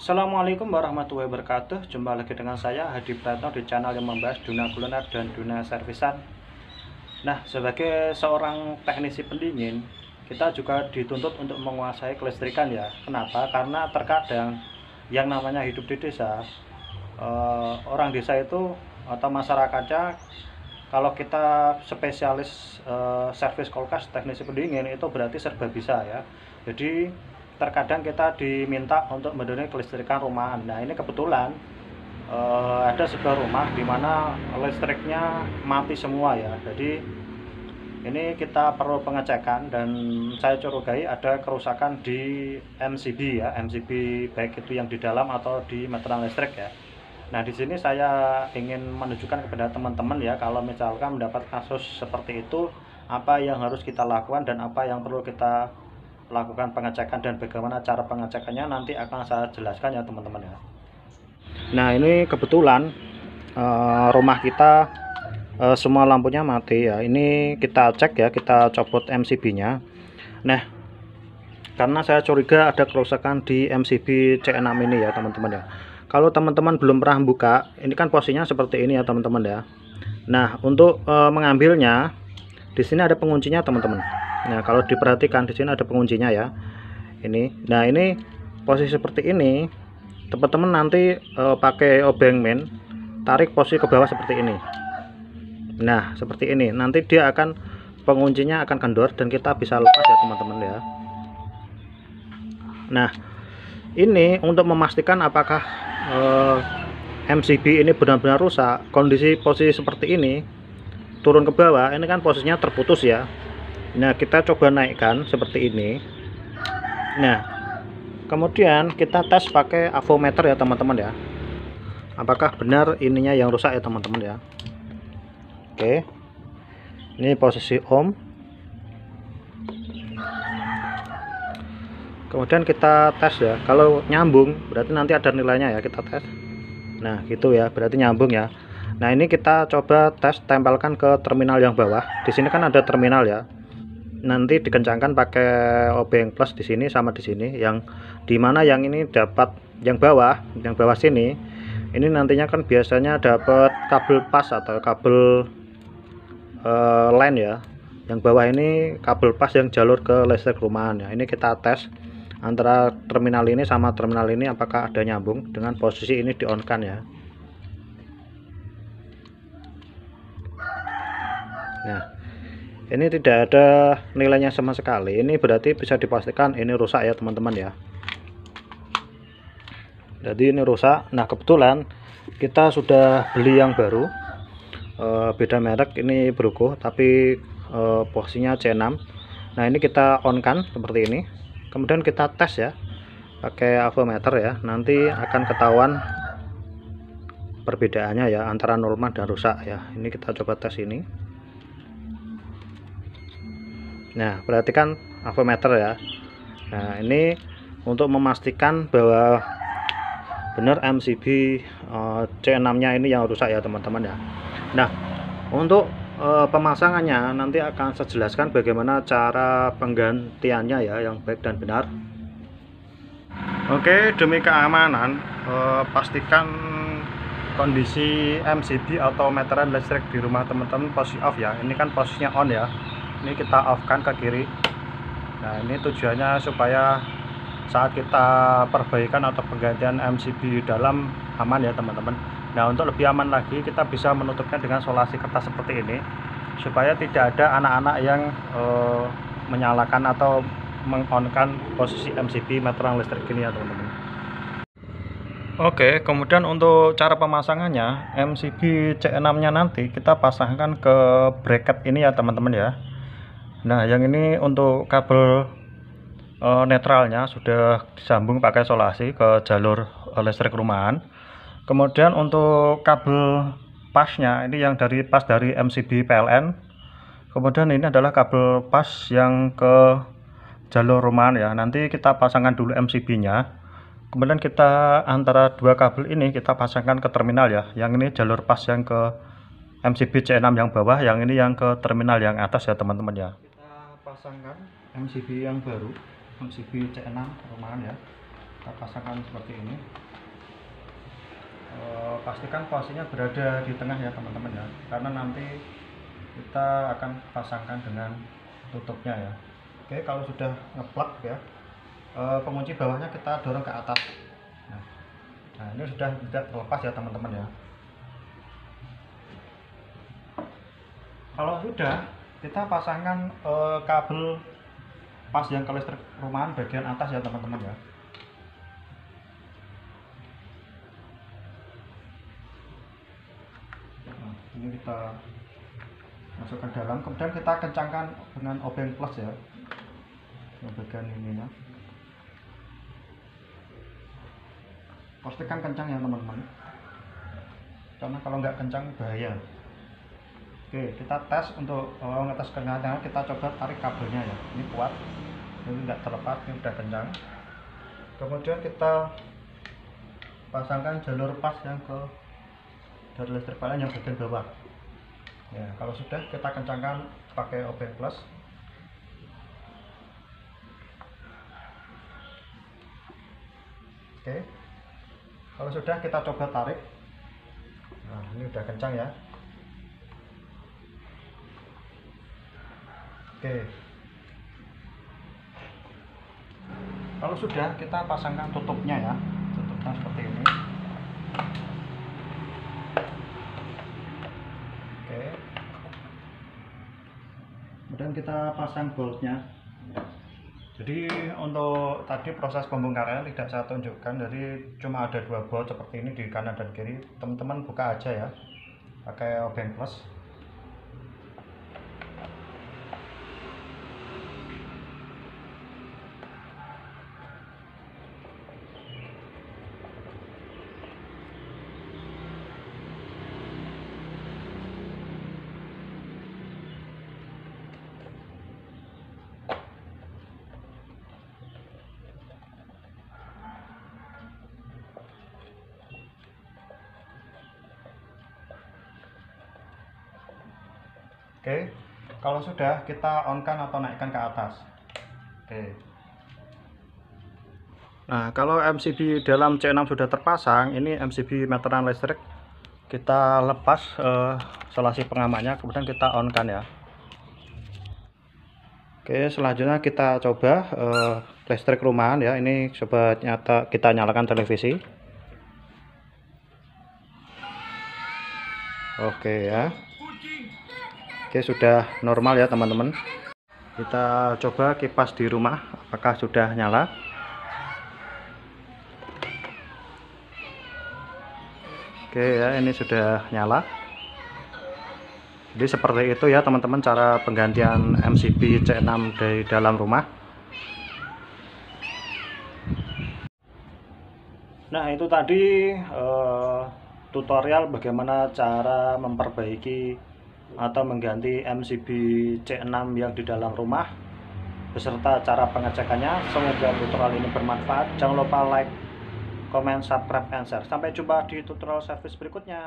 Assalamualaikum warahmatullahi wabarakatuh. Jumpa lagi dengan saya Hadi Pratno di channel yang membahas dunia kuliner dan dunia servisan. Nah, sebagai seorang teknisi pendingin, kita juga dituntut untuk menguasai kelistrikan ya. Kenapa? Karena terkadang yang namanya hidup di desa, orang desa itu atau masyarakatnya, kalau kita spesialis servis kulkas teknisi pendingin itu berarti serba bisa ya. Jadi terkadang kita diminta untuk mendownload kelistrikan rumahan. Nah, ini kebetulan ada sebuah rumah di mana listriknya mati semua ya. Jadi ini kita perlu pengecekan dan saya curigai ada kerusakan di MCB ya, MCB baik itu yang di dalam atau di meteran listrik ya. Nah, di sini saya ingin menunjukkan kepada teman-teman ya, kalau misalkan mendapat kasus seperti itu, apa yang harus kita lakukan dan apa yang perlu kita lakukan pengecekan dan bagaimana cara pengecekannya nanti akan saya jelaskan ya teman-teman ya. Nah, ini kebetulan rumah kita semua lampunya mati ya. Ini kita cek ya, kita copot MCB-nya. Nah, karena saya curiga ada kerusakan di MCB C6 ini ya teman-teman ya. Kalau teman-teman belum pernah buka, ini kan posisinya seperti ini ya teman-teman ya. Nah, untuk mengambilnya di sini ada penguncinya teman-teman. Nah, kalau diperhatikan di sini ada penguncinya ya. Ini. Nah, ini posisi seperti ini. Teman-teman nanti pakai obeng main, tarik posisi ke bawah seperti ini. Nah, seperti ini. Nanti dia akan penguncinya akan kendor dan kita bisa lepas ya teman-teman ya. Nah, ini untuk memastikan apakah MCB ini benar-benar rusak. Kondisi posisi seperti ini, turun ke bawah, ini kan posisinya terputus ya. Nah, kita coba naikkan seperti ini. Nah, kemudian kita tes pakai avometer ya teman-teman ya, apakah benar ininya yang rusak ya teman-teman ya. Oke, ini posisi ohm. Kemudian kita tes ya, kalau nyambung berarti nanti ada nilainya ya, kita tes. Nah, gitu ya, berarti nyambung ya. Nah, ini kita coba tes tempelkan ke terminal yang bawah. Di sini kan ada terminal ya. Nanti dikencangkan pakai obeng plus di sini sama di sini, yang dimana yang ini dapat yang bawah sini, ini nantinya kan biasanya dapat kabel pas atau kabel line ya. Yang bawah ini kabel pas yang jalur ke listrik rumahan ya. Ini kita tes antara terminal ini sama terminal ini apakah ada nyambung dengan posisi ini di on kan ya. Nah, ini tidak ada nilainya sama sekali. Ini berarti bisa dipastikan ini rusak ya teman-teman ya. Jadi ini rusak. Nah, kebetulan kita sudah beli yang baru, beda merek, ini Bruco tapi posisinya C6. Nah, ini kita on kan seperti ini. Kemudian kita tes ya pakai avometer ya. Nanti akan ketahuan perbedaannya ya antara normal dan rusak ya. Ini kita coba tes ini. Nah, perhatikan avometer ya. Nah, ini untuk memastikan bahwa benar MCB C6 nya ini yang rusak ya teman-teman ya. Nah, untuk pemasangannya nanti akan saya jelaskan bagaimana cara penggantiannya ya yang baik dan benar. Oke, demi keamanan pastikan kondisi MCB atau meteran listrik di rumah teman-teman posisi off ya. Ini kan posisinya on ya. Ini kita off kan ke kiri. Nah, ini tujuannya supaya saat kita perbaikan atau penggantian MCB dalam aman ya teman-teman. Nah, untuk lebih aman lagi kita bisa menutupnya dengan solasi kertas seperti ini, supaya tidak ada anak-anak yang menyalakan atau mengonkan posisi MCB meteran listrik ini ya teman-teman. Oke, kemudian untuk cara pemasangannya, MCB C6 nya nanti kita pasangkan ke bracket ini ya teman-teman ya. Nah, yang ini untuk kabel netralnya sudah disambung pakai solasi ke jalur listrik rumahan. Kemudian untuk kabel pasnya ini yang pas dari MCB PLN. Kemudian ini adalah kabel pas yang ke jalur rumahan ya. Nanti kita pasangkan dulu MCB-nya. Kemudian kita antara dua kabel ini kita pasangkan ke terminal ya. Yang ini jalur pas yang ke MCB C6 yang bawah, yang ini yang ke terminal yang atas ya teman-teman ya. Kita pasangkan MCB yang baru, MCB C6 rumahan ya. Kita pasangkan seperti ini. Pastikan posisinya berada di tengah ya teman-teman ya, karena nanti kita akan pasangkan dengan tutupnya ya. Oke, kalau sudah ngeplug ya, pengunci bawahnya kita dorong ke atas. Nah ini sudah tidak terlepas ya teman-teman ya. Kalau sudah, kita pasangkan kabel pas yang ke listrik rumahan bagian atas ya teman-teman ya. Nah, ini kita masukkan dalam, kemudian kita kencangkan dengan obeng plus ya, yang bagian ininya. Pastikan kencang ya teman-teman, karena kalau nggak kencang bahaya. Oke, kita tes untuk ngetes kencangnya. Kita coba tarik kabelnya ya, ini kuat, ini nggak terlepas, ini udah kencang. Kemudian kita pasangkan jalur pas yang ke dari listrik pln yang bagian bawah ya. Kalau sudah, kita kencangkan pakai obeng plus. Oke, kalau sudah, kita coba tarik. Nah ini udah kencang ya. Oke, kalau sudah, kita pasangkan tutupnya ya, tutupnya seperti ini. Oke, kemudian kita pasang boltnya. Jadi untuk tadi proses pembongkarannya tidak saya tunjukkan, jadi cuma ada 2 bolt seperti ini di kanan dan kiri. Teman-teman buka aja ya pakai obeng plus. Oke, kalau sudah, kita on-kan atau naikkan ke atas. Oke. Nah, kalau MCB dalam C6 sudah terpasang, ini MCB meteran listrik kita lepas selasi pengamannya, kemudian kita on-kan ya. Oke, selanjutnya kita coba listrik rumahan ya. Ini coba kita nyalakan televisi. Oke ya. Oke, sudah normal ya teman-teman. Kita coba kipas di rumah apakah sudah nyala. Oke ya, ini sudah nyala. Jadi seperti itu ya teman-teman cara penggantian MCB C6 dari dalam rumah. Nah itu tadi tutorial bagaimana cara memperbaiki atau mengganti MCB C6 yang di dalam rumah beserta cara pengecekannya. Semoga tutorial ini bermanfaat. Jangan lupa like, comment, subscribe, and share. Sampai jumpa di tutorial service berikutnya.